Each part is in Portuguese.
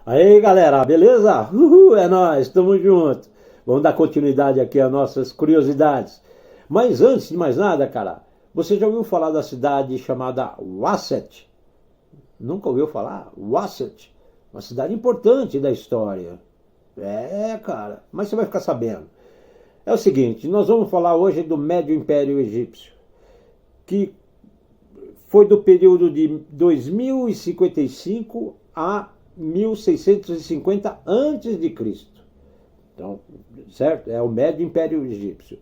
Aí galera, beleza? Uhul, é nóis, tamo junto. Vamos dar continuidade aqui às nossas curiosidades. Mas antes de mais nada, cara, você já ouviu falar da cidade chamada Wasset? Nunca ouviu falar? Wasset, uma cidade importante da história. É, cara, mas você vai ficar sabendo. É o seguinte, nós vamos falar hoje do Médio Império Egípcio, que foi do período de 2055 a 1650 a.C. Então, certo? É o Médio Império Egípcio.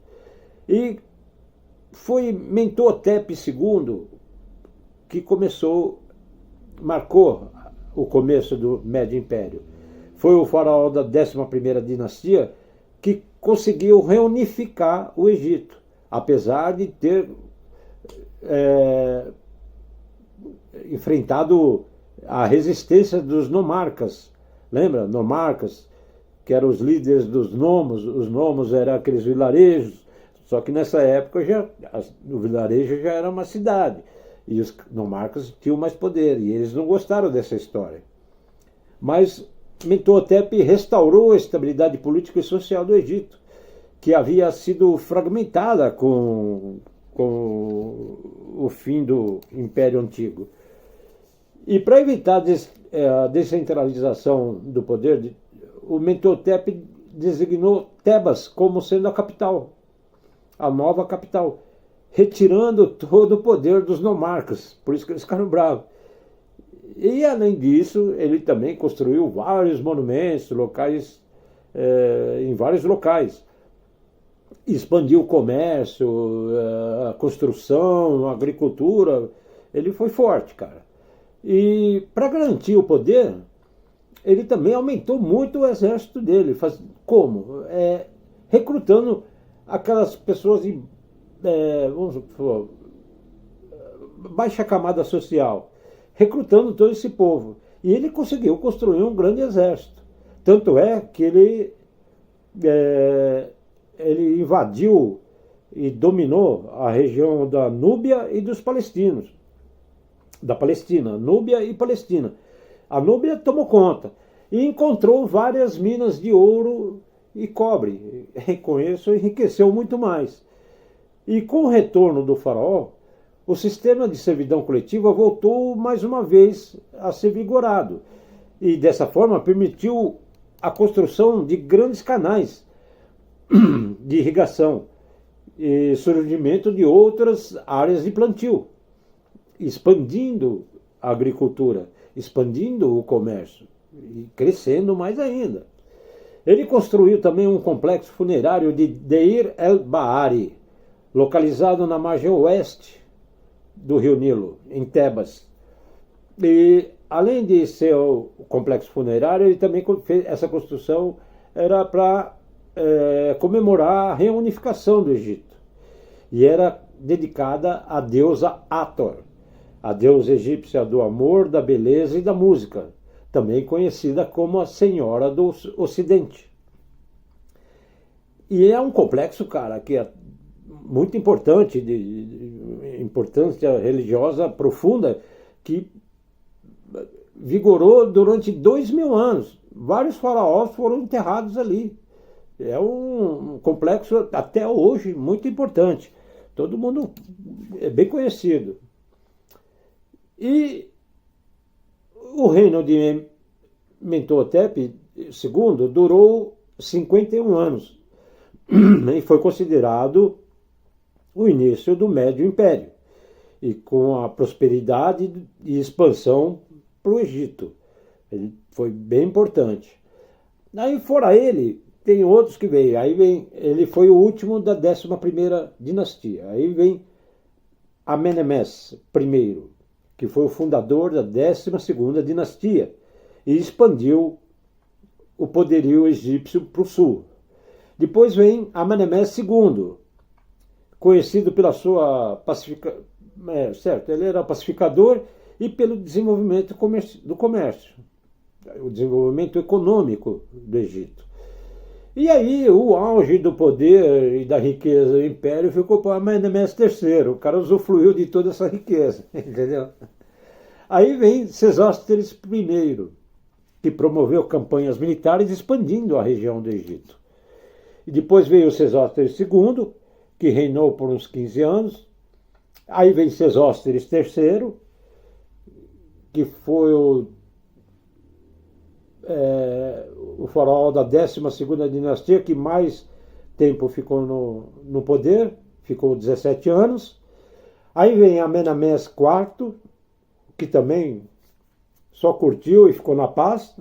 E foi Mentuhotep II que marcou o começo do Médio Império. Foi o faraó da 11ª dinastia que conseguiu reunificar o Egito, apesar de ter enfrentado a resistência dos nomarcas. Lembra? Nomarcas, que eram os líderes dos nomos. Os nomos eram aqueles vilarejos, só que nessa época o vilarejo já era uma cidade. E os nomarcas tinham mais poder, e eles não gostaram dessa história. Mas Mentuhotep restaurou a estabilidade política e social do Egito, que havia sido fragmentada com o fim do Império Antigo. E para evitar a descentralização do poder, o Mentuhotep designou Tebas como sendo a capital, a nova capital, retirando todo o poder dos nomarcas, por isso que eles ficaram bravos. E além disso, ele também construiu vários monumentos em vários locais. Expandiu o comércio, a construção, a agricultura. Ele foi forte, cara. E para garantir o poder, ele também aumentou muito o exército dele. Como? Recrutando aquelas pessoas de vamos supor, baixa camada social, recrutando todo esse povo. E ele conseguiu construir um grande exército. Tanto é que ele invadiu e dominou a região da Núbia e dos palestinos. Da Palestina, Núbia e Palestina. A Núbia tomou conta e encontrou várias minas de ouro e cobre. E com isso enriqueceu muito mais. E com o retorno do faraó, o sistema de servidão coletiva voltou mais uma vez a ser vigorado. E dessa forma permitiu a construção de grandes canais de irrigação e surgimento de outras áreas de plantio, expandindo a agricultura, expandindo o comércio e crescendo mais ainda. Ele construiu também um complexo funerário de Deir el-Bahari, localizado na margem oeste do rio Nilo, em Tebas. E além de ser o complexo funerário, ele também fez essa construção era para comemorar a reunificação do Egito. E era dedicada à deusa Hathor, a deusa egípcia do amor, da beleza e da música, também conhecida como a Senhora do Ocidente. E é um complexo, cara, que é muito importante, de importância religiosa profunda, que vigorou durante 2000 anos. Vários faraós foram enterrados ali. É um complexo até hoje muito importante. Todo mundo é bem conhecido. E o reino de Mentuhotep II durou 51 anos e foi considerado o início do Médio Império, e com a prosperidade e expansão para o Egito. Ele foi bem importante. Aí fora ele, tem outros que veio. Ele foi o último da 11ª dinastia. Aí vem Amenemés I, que foi o fundador da 12ª dinastia e expandiu o poderio egípcio para o sul. Depois vem Amenemés II, conhecido pela sua pacificação, ele era pacificador e pelo desenvolvimento do comércio, o desenvolvimento econômico do Egito. E aí o auge do poder e da riqueza do império ficou para Amenemés III, o cara usufruiu de toda essa riqueza, entendeu? Aí vem Sesostris I, que promoveu campanhas militares expandindo a região do Egito. E depois veio Sesósteres II, que reinou por uns 15 anos. Aí vem Sesósteres III, que foi o faraó da 12ª dinastia, que mais tempo ficou no poder, ficou 17 anos. Aí vem Amenamés IV, que também só curtiu e ficou na paz.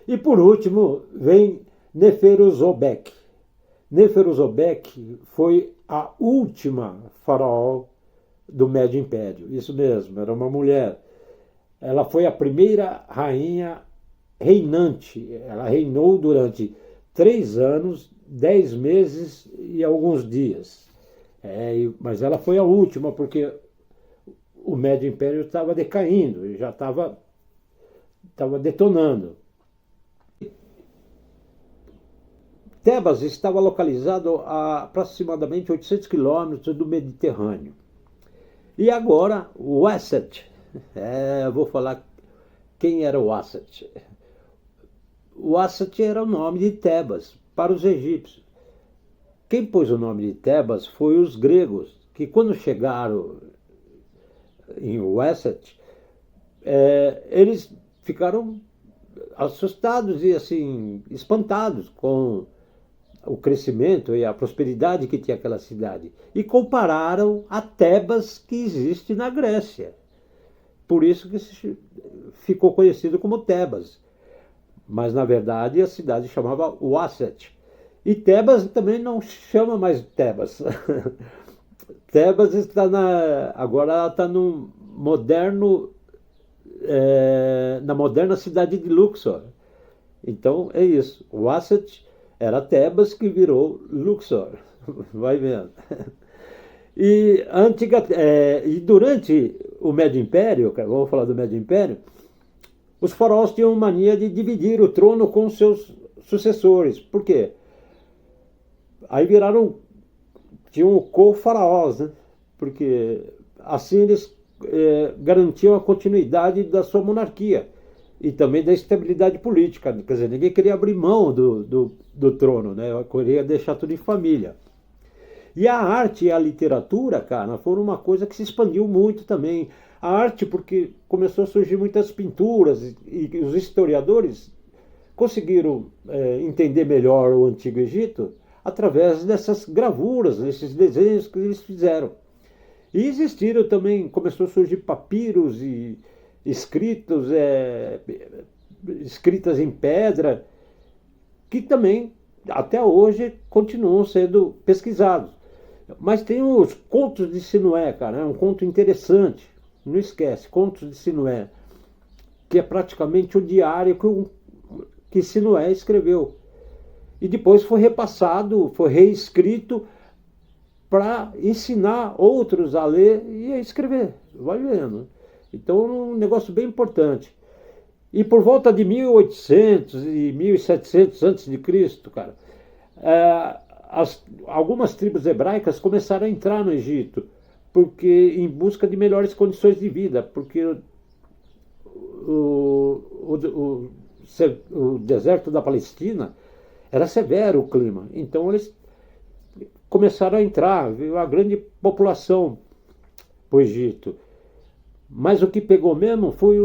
E por último vem Neferuzobek. Neferuzobek foi a última faraó do Médio Império. Isso mesmo, era uma mulher. Ela foi a primeira rainha reinante. Ela reinou durante 3 anos, 10 meses e alguns dias. Mas ela foi a última, porque o Médio Império estava decaindo, já estava detonando. Tebas estava localizado a aproximadamente 800 quilômetros do Mediterrâneo. E agora, o Wasset. Eu vou falar quem era o Wasset. O Wasset era o nome de Tebas para os egípcios. Quem pôs o nome de Tebas foi os gregos, que quando chegaram em Wasset, eles ficaram assustados e assim espantados com o crescimento e a prosperidade que tinha aquela cidade, e compararam a Tebas que existe na Grécia. Por isso que ficou conhecido como Tebas. Mas na verdade a cidade chamava Wasset. E Tebas também não chama mais Tebas. Tebas agora ela está no moderno, na moderna cidade de Luxor. Então é isso. Wasset era Tebas que virou Luxor. Vai vendo. E durante o Médio Império, vamos falar do Médio Império, os faraós tinham mania de dividir o trono com seus sucessores. Por quê? Aí tinham co-faraós, né? Porque assim eles garantiam a continuidade da sua monarquia e também da estabilidade política. Quer dizer, ninguém queria abrir mão do trono, né? Queria deixar tudo em família. E a arte e a literatura, cara, foram uma coisa que se expandiu muito também. A arte, porque começou a surgir muitas pinturas e os historiadores conseguiram entender melhor o Antigo Egito através dessas gravuras, desses desenhos que eles fizeram. E existiram também, começou a surgir papiros e escritas em pedra, que também, até hoje, continuam sendo pesquisados. Mas tem os contos de Sinué, cara, é um conto interessante, não esquece, Contos de Sinué, que é praticamente o diário que Sinué escreveu. E depois foi repassado, foi reescrito para ensinar outros a ler e a escrever, vai vendo. Então é um negócio bem importante. E por volta de 1800 e 1700 a.C., cara, algumas tribos hebraicas começaram a entrar no Egito, porque em busca de melhores condições de vida, porque o deserto da Palestina era severo o clima. Então eles começaram a entrar, veio a grande população para o Egito. Mas o que pegou mesmo foi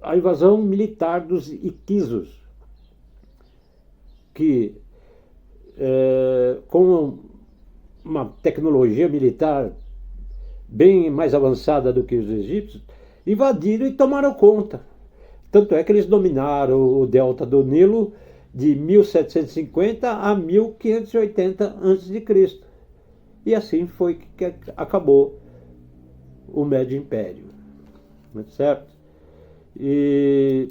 a invasão militar dos Iquisos, que com uma tecnologia militar bem mais avançada do que os egípcios, invadiram e tomaram conta. Tanto é que eles dominaram o delta do Nilo de 1750 a 1580 a.C. E assim foi que acabou o Médio Império. Certo? E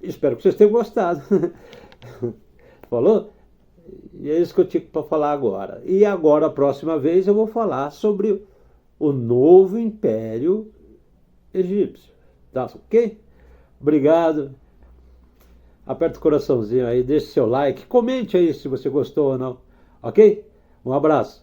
espero que vocês tenham gostado. Falou? E é isso que eu tinha para falar agora. E agora, a próxima vez, eu vou falar sobre o novo Império Egípcio. Tá ok? Obrigado. Aperta o coraçãozinho aí, deixe seu like, comente aí se você gostou ou não. Ok? Um abraço.